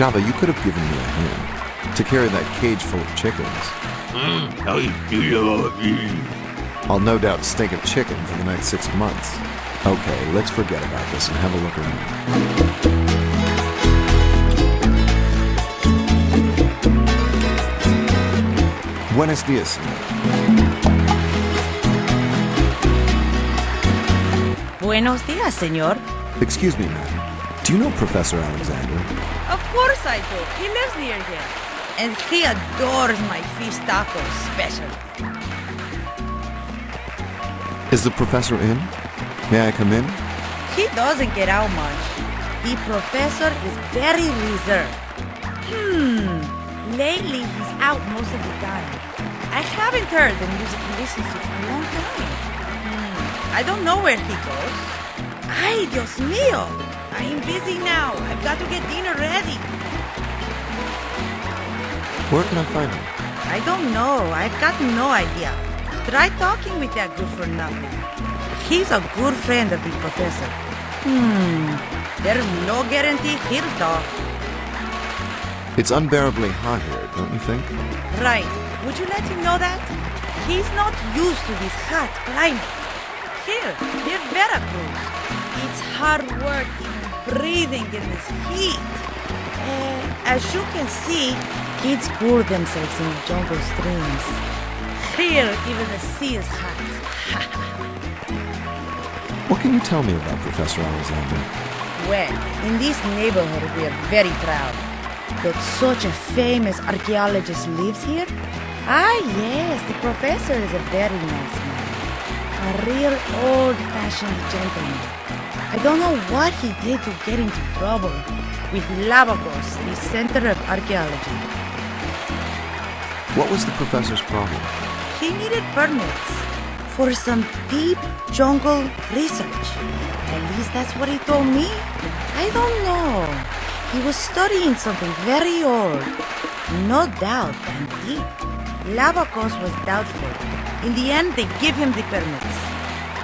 Java, you could have given me a hand to carry that cage full of chickens. I'll no doubt stink of chicken for the next 6 months. Okay, let's forget about this and have a look around. Buenos dias, señor. Buenos dias, señor. Excuse me, ma'am. Do you know Professor Alexander? Of course I do. He lives near here. And he adores my fish tacos, especially. Is the professor in? May I come in? He doesn't get out much. The professor is very reserved. Lately he's out most of the time. I haven't heard the music he listens to for a long time. I don't know where he goes. Ay, Dios mío! I'm busy now. I've got to get dinner ready. Where can I find him? I don't know. I've got no idea. Try talking with that good for nothing. He's a good friend of the professor. There's no guarantee he'll talk. It's unbearably hot here, don't you think? Right. Would you let him know that? He's not used to this hot climate. Here, near Veracruz. It's hard work even breathing in this heat. As you can see, kids cool themselves in jungle streams. Here, even the sea is hot. What can you tell me about Professor Alexander? Well, in this neighborhood, we are very proud that such a famous archaeologist lives here. Ah, yes, the professor is a very nice man. A real old-fashioned gentleman. I don't know what he did to get into trouble with Lavagos, the Center of Archaeology. What was the professor's problem? He needed permits for some deep jungle research. At least that's what he told me. I don't know. He was studying something very old. No doubt antique. Lavagos was doubtful. In the end, they give him the permits.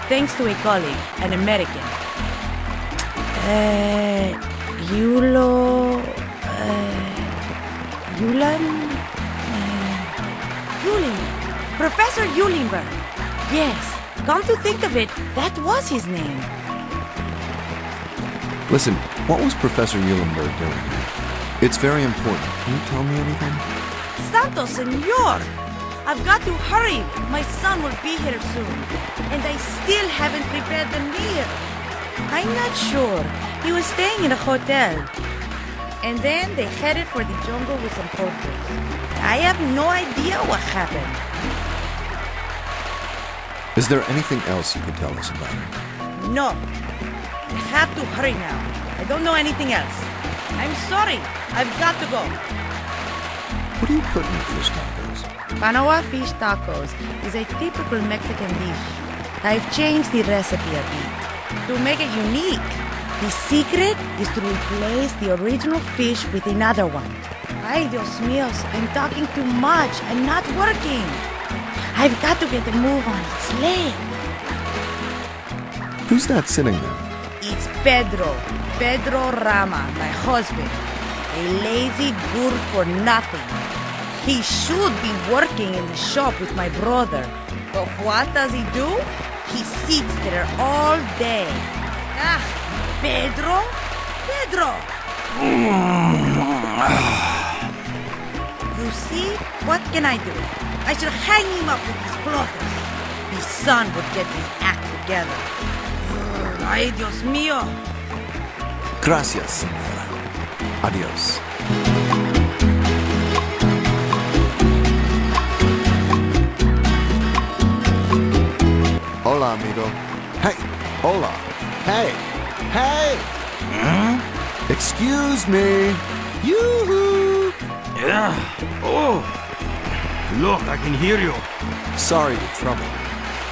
Thanks to a colleague, an American. Professor Eulemberg. Yes, come to think of it, that was his name. Listen, what was Professor Eulemberg doing here? It's very important. Can you tell me anything? Santo Senor! I've got to hurry. My son will be here soon. And I still haven't prepared the meal. I'm not sure. He was staying in a hotel. And then they headed for the jungle with some poachers. I have no idea what happened. Is there anything else you can tell us about him? No. I have to hurry now. I don't know anything else. I'm sorry. I've got to go. What do you put in your fish tacos? Panoa fish tacos is a typical Mexican dish. I've changed the recipe a bit to make it unique. The secret is to replace the original fish with another one. Ay, Dios míos, I'm talking too much. I'm not working. I've got to get a move on. It's late. Who's that sitting there? It's Pedro Rama, my husband. A lazy good for nothing. He should be working in the shop with my brother. But what does he do? He sits there all day. Ah, Pedro? You see? What can I do? I should hang him up with his clothes. His son would get his act together. Ay, Dios mío. Gracias, señora. Adios. Hola, amigo. Hey, hola. Hey, hey! Excuse me. Yoo-hoo! Yeah. Oh. Look, I can hear you. Sorry to trouble you.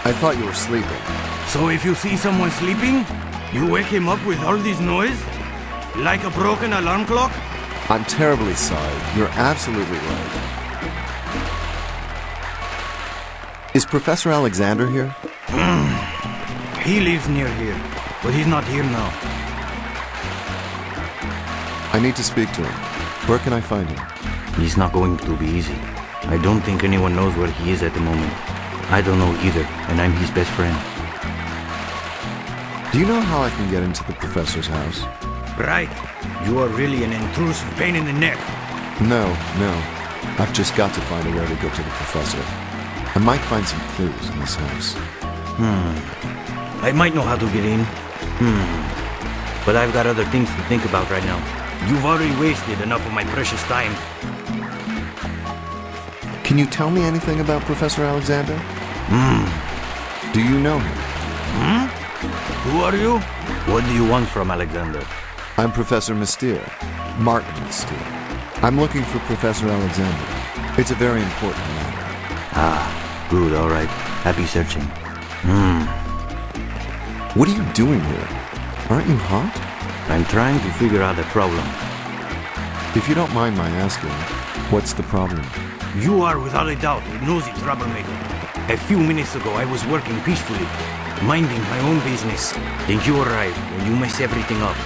I thought you were sleeping. So if you see someone sleeping, you wake him up with all this noise? Like a broken alarm clock? I'm terribly sorry. You're absolutely right. Is Professor Alexander here? He lives near here, but he's not here now. I need to speak to him. Where can I find him? He's not going to be easy. I don't think anyone knows where he is at the moment. I don't know either, and I'm his best friend. Do you know how I can get into the professor's house? Right. You are really an intrusive pain in the neck. No. I've just got to find a way to get to the professor. I might find some clues in this house. I might know how to get in. But I've got other things to think about right now. You've already wasted enough of my precious time. Can you tell me anything about Professor Alexander? Do you know him? Who are you? What do you want from Alexander? I'm Professor Mystère. Martin Mystère. I'm looking for Professor Alexander. It's a very important matter. Good, alright. Happy searching. What are you doing here? Aren't you hot? I'm trying to figure out a problem. If you don't mind my asking, what's the problem? You are without a doubt a nosy troublemaker. A few minutes ago I was working peacefully, minding my own business. Then you arrived and you messed everything up.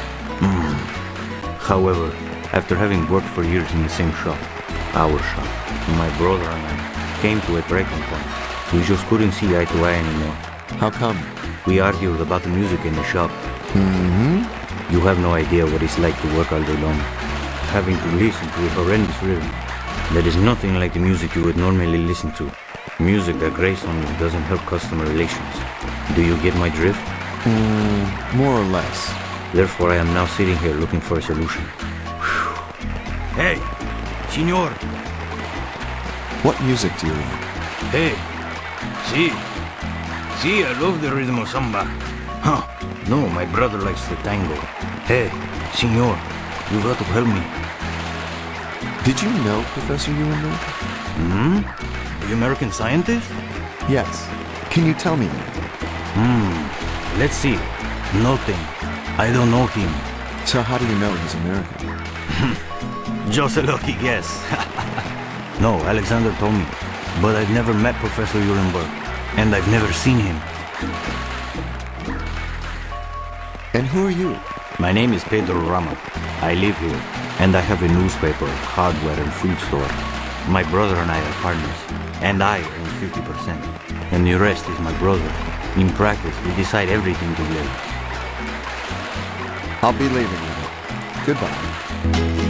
However, after having worked for years in the same shop, our shop, my brother and I came to a breaking point. We just couldn't see eye to eye anymore. How come? We argued about the music in the shop. You have no idea what it's like to work all day long, having to listen to a horrendous rhythm. There is nothing like the music you would normally listen to. Music that grates on you doesn't help customer relations. Do you get my drift? More or less. Therefore, I am now sitting here looking for a solution. Hey, senor. What music do you like? Hey. See, I love the rhythm of samba. Huh. No, my brother likes the tango. Hey, senor, you got to help me. Did you know Professor Eulemberg? The American scientist? Yes. Can you tell me anything? Let's see. Nothing. I don't know him. So how do you know he's American? Just a lucky guess. No, Alexander told me, but I've never met Professor Eulemberg, and I've never seen him. And who are you? My name is Pedro Rama. I live here, and I have a newspaper, hardware, and food store. My brother and I are partners, and I own 50%, and the rest is my brother. In practice, we decide everything together. I'll be leaving you. Goodbye.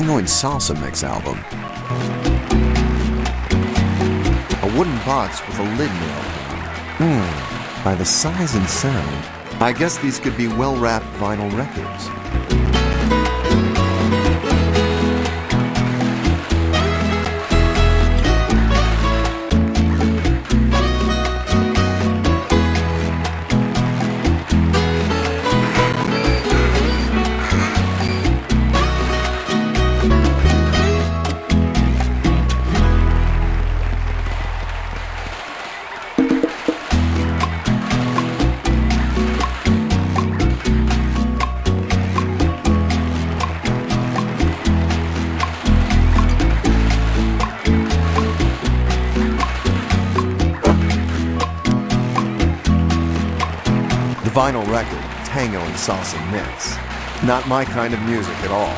tango and salsa mix album. A wooden box with a lid nailed down. By the size and sound, I guess these could be well-wrapped vinyl records. Vinyl record, tango and salsa mix. Not my kind of music at all.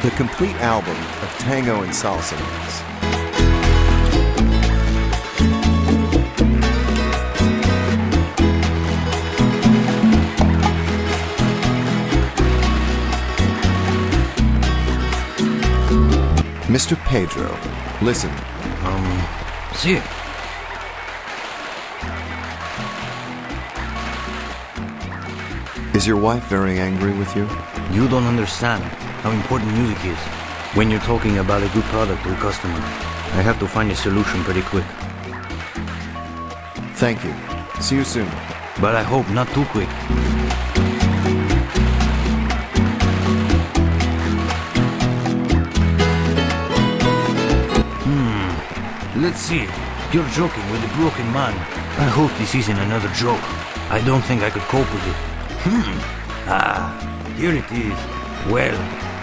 The complete album of tango and salsa mix. Mr. Pedro, listen. See? Is your wife very angry with you? You don't understand how important music is when you're talking about a good product to a customer. I have to find a solution pretty quick. Thank you. See you soon. But I hope not too quick. Let's see. You're joking with a broken man. I hope this isn't another joke. I don't think I could cope with it. Here it is. Well,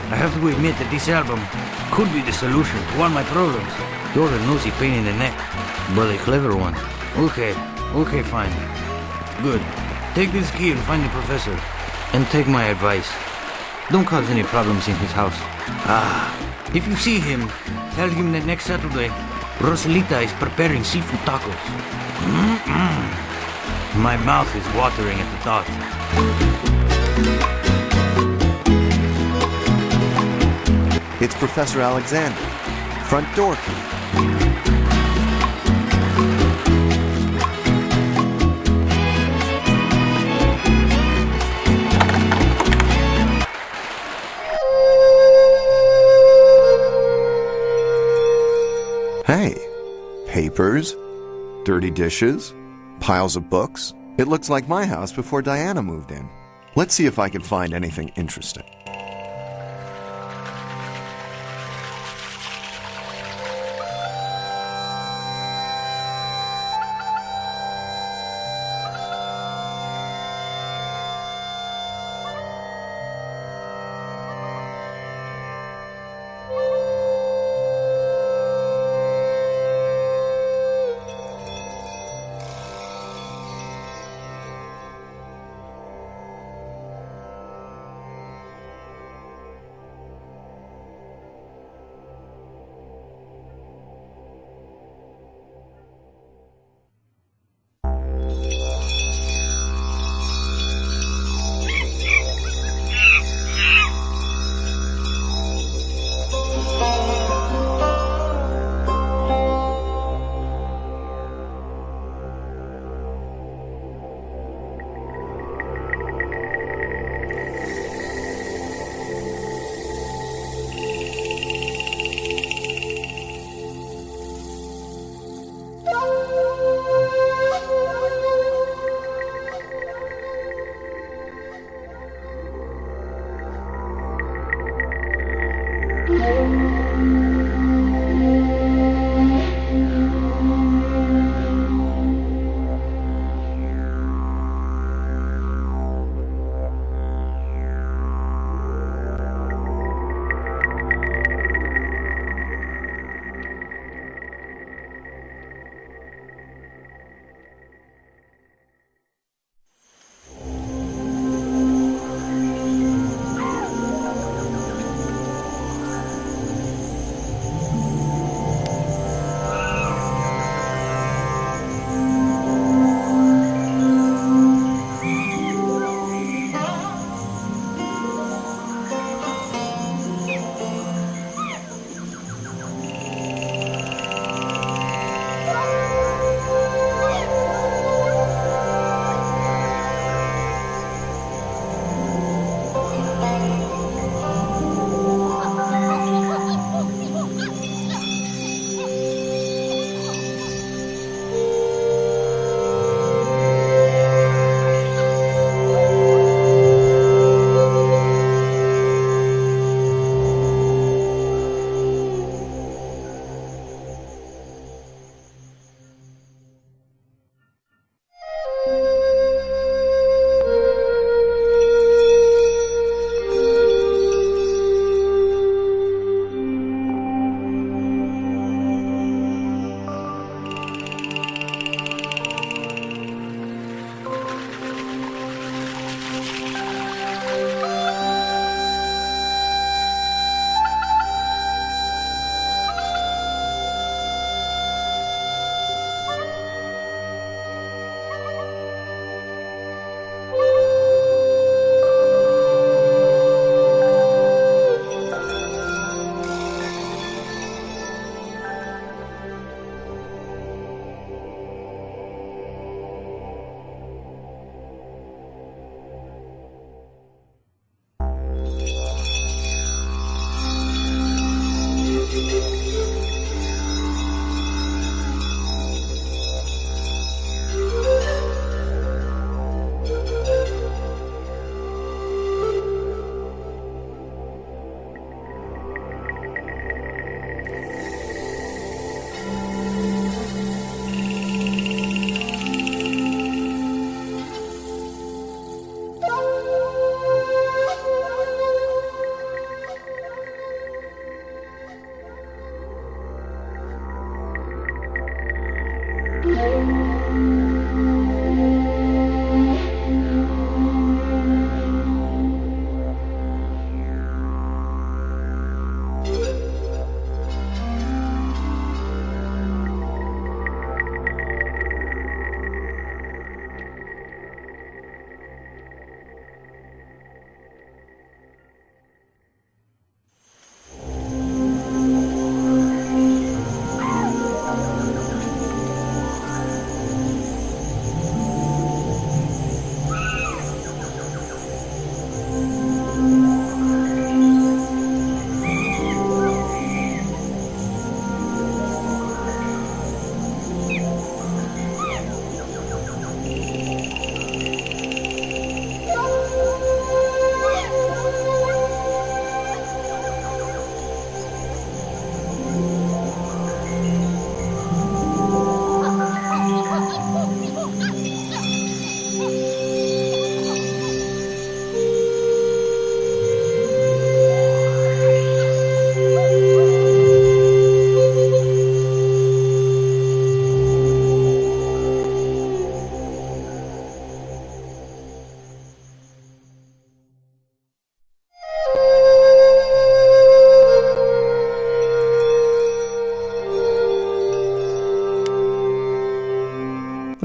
I have to admit that this album could be the solution to all my problems. You're a nosy pain in the neck, but a clever one. Okay, fine. Good. Take this key and find the professor. And take my advice. Don't cause any problems in his house. If you see him, tell him that next Saturday, Rosalita is preparing seafood tacos. My mouth is watering at the thought. It's Professor Alexander. Front door key. Hey, papers, dirty dishes, piles of books. It looks like my house before Diana moved in. Let's see if I can find anything interesting.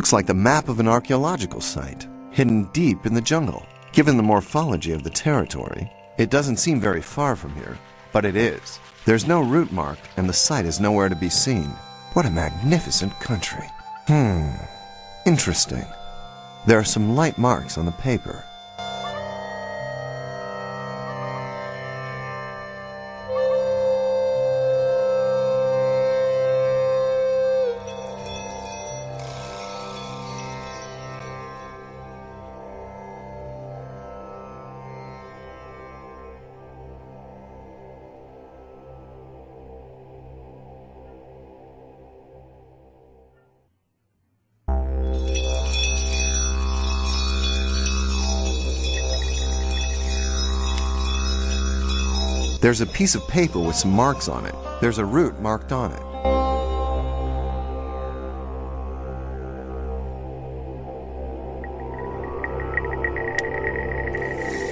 Looks like the map of an archaeological site, hidden deep in the jungle. Given the morphology of the territory, it doesn't seem very far from here, but it is. There's no route marked, and the site is nowhere to be seen. What a magnificent country. Interesting. There are some light marks on the paper. There's a piece of paper with some marks on it. There's a route marked on it.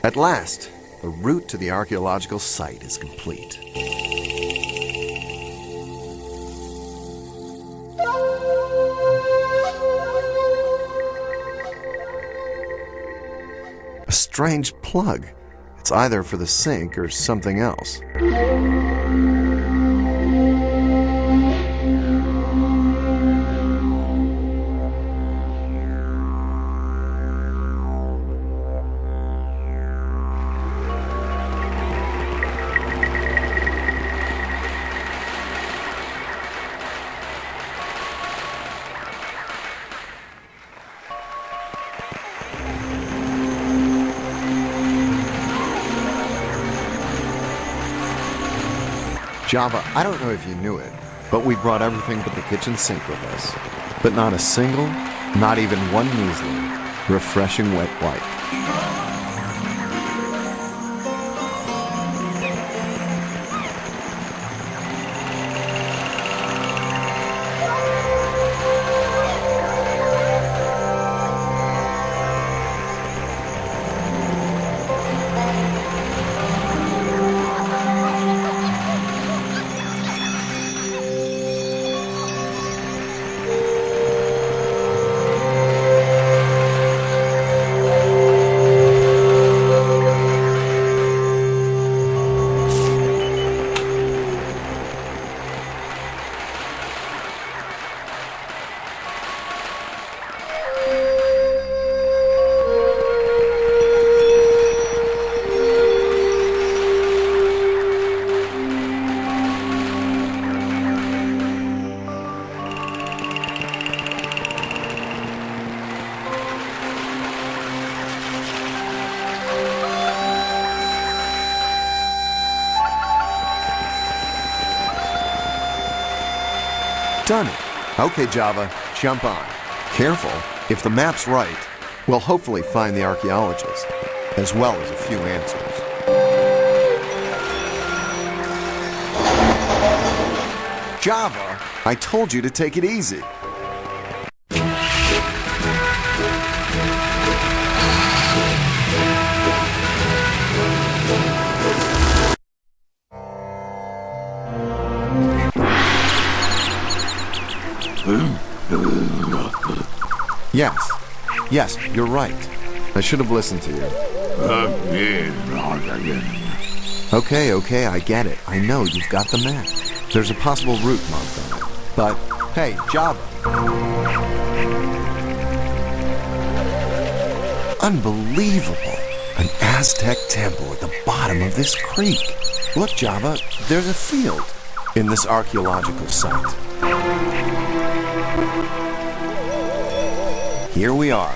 At last, the route to the archaeological site is complete. A strange plug. It's either for the sink or something else. Java, I don't know if you knew it, but we brought everything but the kitchen sink with us. But not a single, not even one measly, refreshing wet wipe. Done it. Okay, Java, jump on. Careful. If the map's right, we'll hopefully find the archaeologist, as well as a few answers. Java, I told you to take it easy. Yes, you're right. I should have listened to you. Okay, I get it. I know, you've got the map. There's a possible route marked on it. But, hey, Java. Unbelievable. An Aztec temple at the bottom of this creek. Look, Java, there's a field in this archaeological site. Here we are.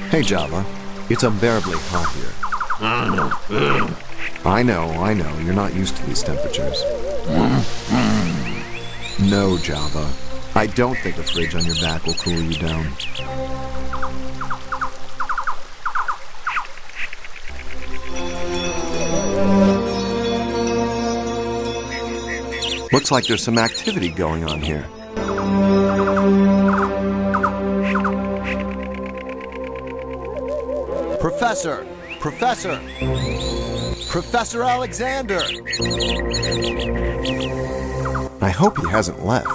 Hey, Java. It's unbearably hot here. I know. You're not used to these temperatures. No, Java. I don't think a fridge on your back will cool you down. Looks like there's some activity going on here. Professor! Professor Alexander! I hope he hasn't left.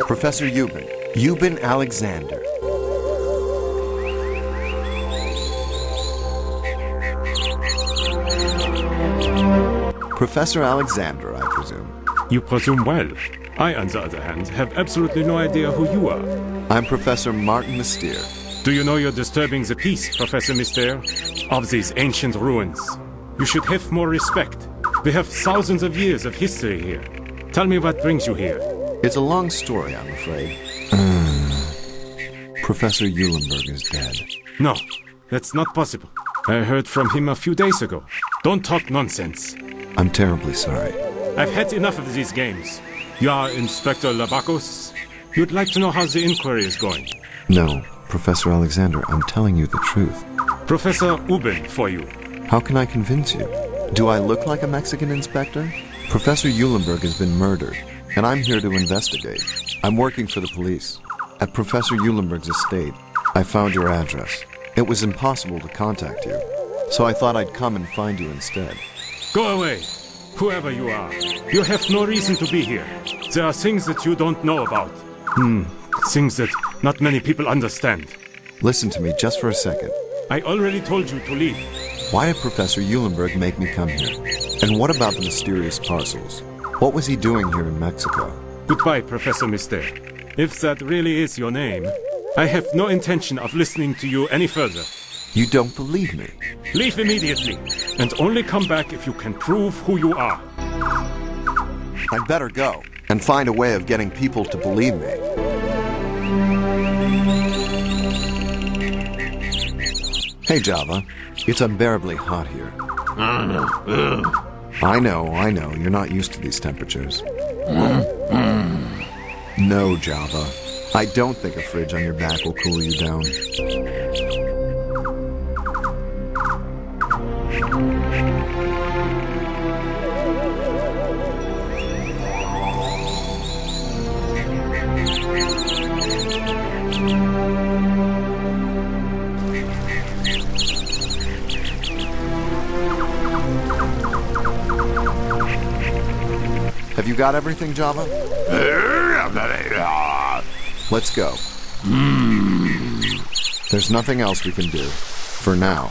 Professor Uben. Uben Alexander. Professor Alexander, I presume. You presume well. I, on the other hand, have absolutely no idea who you are. I'm Professor Martin Mystère. Do you know you're disturbing the peace, Professor Mystère, of these ancient ruins? You should have more respect. We have thousands of years of history here. Tell me what brings you here. It's a long story, I'm afraid. Professor Eulemberg is dead. No, that's not possible. I heard from him a few days ago. Don't talk nonsense. I'm terribly sorry. I've had enough of these games. You are Inspector Labacos. You'd like to know how the inquiry is going. No, Professor Alexander, I'm telling you the truth. Professor Uben for you. How can I convince you? Do I look like a Mexican inspector? Professor Eulemberg has been murdered, and I'm here to investigate. I'm working for the police. At Professor Eulemberg's estate, I found your address. It was impossible to contact you, so I thought I'd come and find you instead. Go away, whoever you are. You have no reason to be here. There are things that you don't know about. Things that not many people understand. Listen to me just for a second. I already told you to leave. Why did Professor Eulemberg make me come here? And what about the mysterious parcels? What was he doing here in Mexico? Goodbye, Professor Mystère. If that really is your name, I have no intention of listening to you any further. You don't believe me? Leave immediately, and only come back if you can prove who you are. I'd better go and find a way of getting people to believe me. Hey, Java. It's unbearably hot here. I know. You're not used to these temperatures. No, Java. I don't think a fridge on your back will cool you down. Have you got everything, Java? Let's go. There's nothing else we can do. For now.